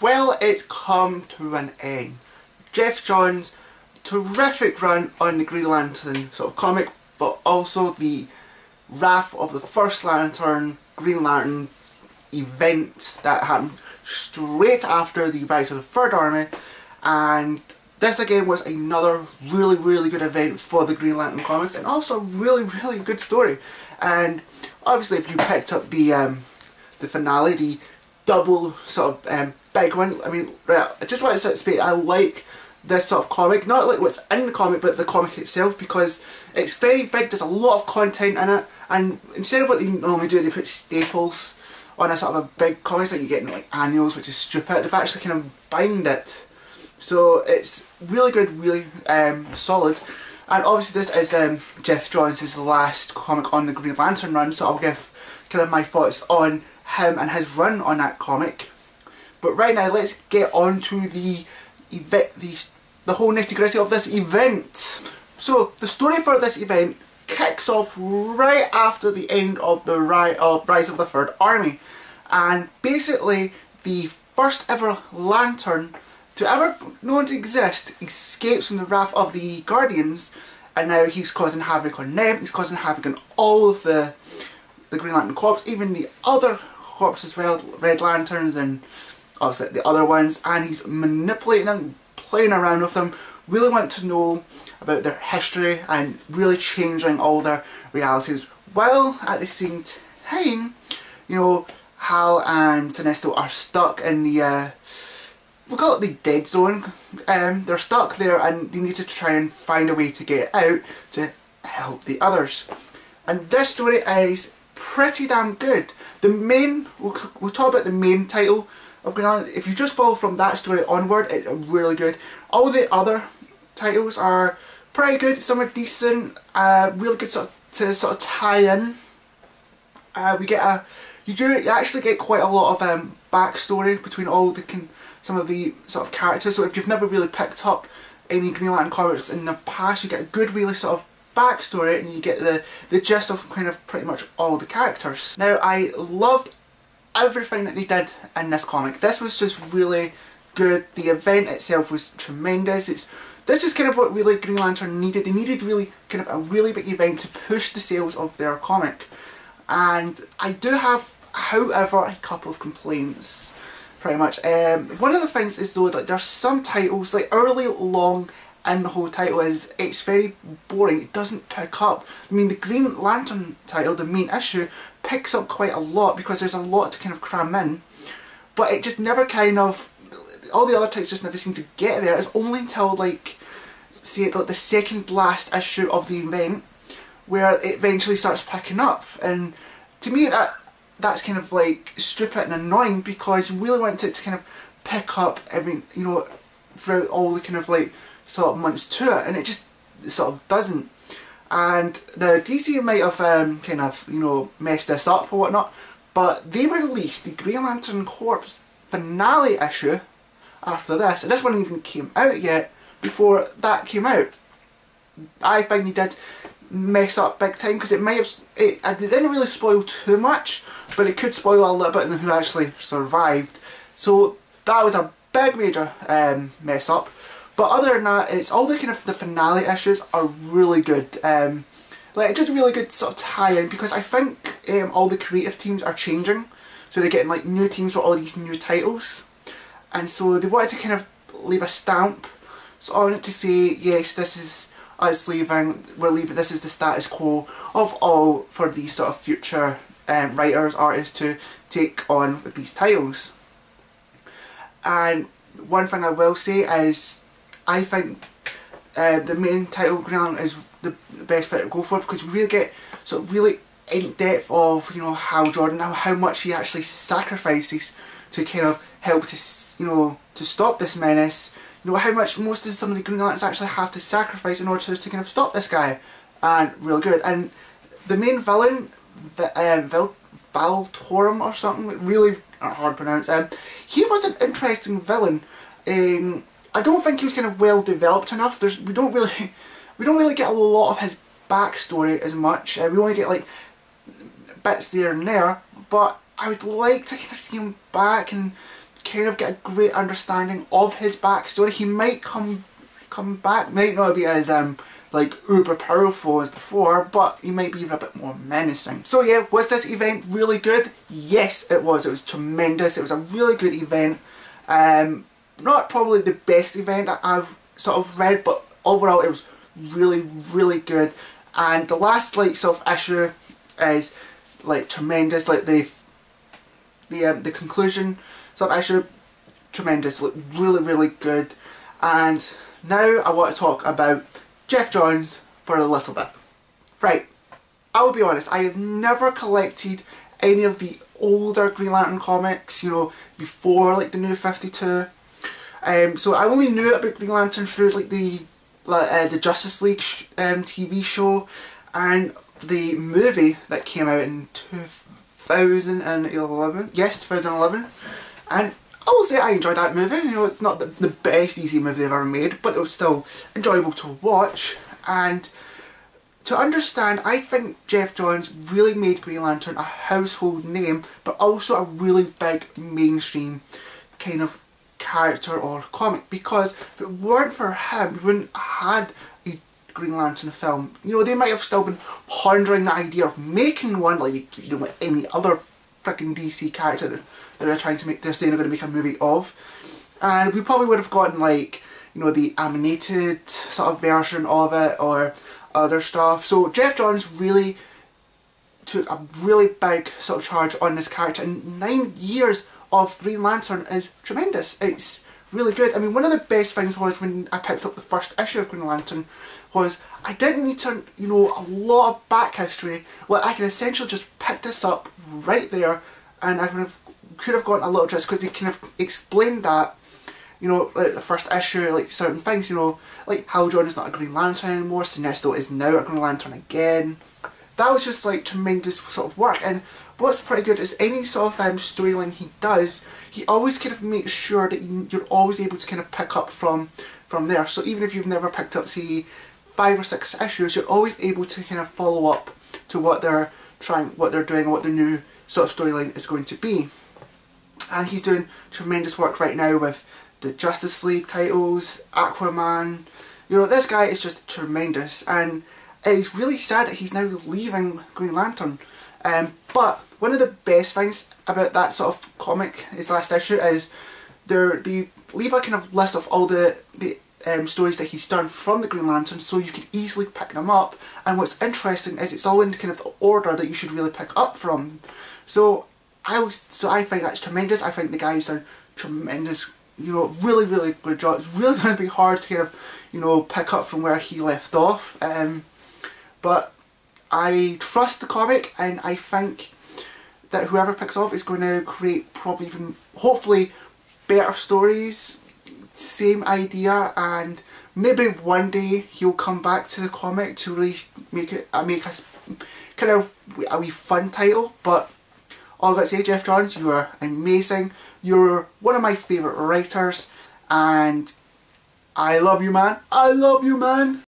Well, it's come to an end. Geoff Johns' terrific run on the Green Lantern sort of comic, but also the Wrath of the First Lantern, Green Lantern event that happened straight after the Rise of the Third Army, and this again was another really good event for the Green Lantern comics, and also a really good story. And obviously if you picked up the finale, the double sort of big one, I mean, right, I just want to say I like this sort of comic, not like what's in the comic but the comic itself, because it's very big, there's a lot of content in it, and instead of what they normally do, they put staples on a sort of a big comic that you get in like annuals, which is stupid. They've actually kind of bound it, so it's really good, really solid. And obviously this is Geoff Johns' last comic on the Green Lantern run, so I'll give kind of my thoughts on him and his run on that comic. But right now let's get on to the event, the whole nitty gritty of this event. So the story for this event kicks off right after the end of the Rise of the Third Army, and basically the first ever Lantern to ever known to exist escapes from the wrath of the Guardians, and now he's causing havoc on them, he's causing havoc on all of the Green Lantern Corps, even the other corps as well, Red Lanterns and obviously the other ones, and he's manipulating them, playing around with them, really want to know about their history and really changing all their realities, while at the same time, you know, Hal and Sinestro are stuck in the we'll call it the dead zone. They're stuck there and they need to try and find a way to get out to help the others. And this story is pretty damn good. The main, we'll talk about the main title of Green Lantern. If you just follow from that story onward, it's really good. All the other titles are pretty good, some are decent, really good to sort of tie in. You actually get quite a lot of backstory between all some of the sort of characters. So if you've never really picked up any Green Lantern comics in the past, you get a good really sort of backstory, and you get the gist of kind of pretty much all the characters. Now, I loved everything that they did in this comic. This was just really good. The event itself was tremendous. This is kind of what really Green Lantern needed. They needed really kind of a really big event to push the sales of their comic. And I do have, however, a couple of complaints. Pretty much. One of the things is though, like, there's some titles, like early long in the whole title, it's very boring. It doesn't pick up. I mean, the Green Lantern title, the main issue, picks up quite a lot because there's a lot to kind of cram in, but it just never kind of, all the other titles just never seem to get there. It's only until like, say, like the second last issue of the event where it eventually starts picking up, and to me that's kind of like stupid and annoying, because you really want it to kind of pick up every, you know, throughout all the kind of like sort of months to it, and it just sort of doesn't. And now DC might have kind of, you know, messed this up or whatnot, but they released the Green Lantern Corps finale issue after this, and this one even came out yet before that came out. I find they did mess up big time, because it might have, it didn't really spoil too much, but it could spoil a little bit in who actually survived. So that was a big major mess up. But other than that, it's all the kind of the finale issues are really good. Like, just really good sort of tie-in, because I think all the creative teams are changing, so they're getting like new teams for all these new titles, and so they wanted to kind of leave a stamp on it to say, yes, this is us leaving, we're leaving, this is the status quo of all for these sort of future writers, artists to take on with these titles. And one thing I will say is, I think the main title, Green Lantern, is the best bit to go for, because we really get sort of really in depth of, you know, Hal Jordan, how much he actually sacrifices to kind of help to, you know, to stop this menace. You know, how much most of some of the Green Lanterns actually have to sacrifice in order to kind of stop this guy, and real good. And the main villain, Volthoom or something, really hard to pronounce. He was an interesting villain. I don't think he was kind of well developed enough. We don't really get a lot of his backstory as much. We only get like bits there and there, but I would like to kind of see him back and kind of get a great understanding of his backstory. He might come back, might not be as like uber powerful as before, but he might be even a bit more menacing. So yeah, was this event really good? Yes, it was. It was tremendous. It was a really good event. Not probably the best event that I've sort of read, but overall it was really, really good. And the last like sort of issue is like tremendous. Like the conclusion sort of issue, tremendous. Like really, really good. And now I want to talk about Geoff Johns for a little bit. Right, I will be honest, I have never collected any of the older Green Lantern comics, you know, before like the New 52. So I only knew about Green Lantern through like the Justice League TV show and the movie that came out in 2011. Yes, 2011. And I will say I enjoyed that movie. You know, it's not the best DC movie they've ever made, but it was still enjoyable to watch. And to understand, I think Geoff Johns really made Green Lantern a household name, but also a really big mainstream kind of character or comic, because if it weren't for him, we wouldn't have had a Green Lantern film. You know, they might have still been pondering the idea of making one, like, you know, any other freaking DC character that they're trying to make, they're saying they're going to make a movie of. And we probably would have gotten like, you know, the animated sort of version of it or other stuff. So Geoff Johns really took a really big sort of charge on this character, and 9 years of Green Lantern is tremendous. It's really good. I mean, one of the best things was when I picked up the first issue of Green Lantern was I didn't need to, you know, a lot of back history. Well, I can essentially just pick this up right there, and I could have gotten a little just because they kind of explained that, you know, like the first issue, like certain things, you know, like Hal Jordan is not a Green Lantern anymore, Sinestro is now a Green Lantern again. That was just like tremendous sort of work. And what's pretty good is any sort of storyline he does, he always kind of makes sure that you're always able to kind of pick up from there. So even if you've never picked up, say, 5 or 6 issues, you're always able to kind of follow up to what they're doing, what their new sort of storyline is going to be. And he's doing tremendous work right now with the Justice League titles, Aquaman. You know, this guy is just tremendous, and it's really sad that he's now leaving Green Lantern. But one of the best things about that sort of comic, his last issue, is they leave a kind of list of all the stories that he's done from the Green Lantern, so you can easily pick them up. And what's interesting is it's all in kind of the order that you should really pick up from. So I think that's tremendous. I think the guy's done tremendous, you know, really, really good job. It's really going to be hard to kind of, you know, pick up from where he left off. But I trust the comic, and I think that whoever picks up is going to create probably even, hopefully, better stories, same idea, and maybe one day he'll come back to the comic to really make us kind of a wee fun title. But all I've got to say, Geoff Johns, you are amazing. You're one of my favourite writers, and I love you, man. I love you, man.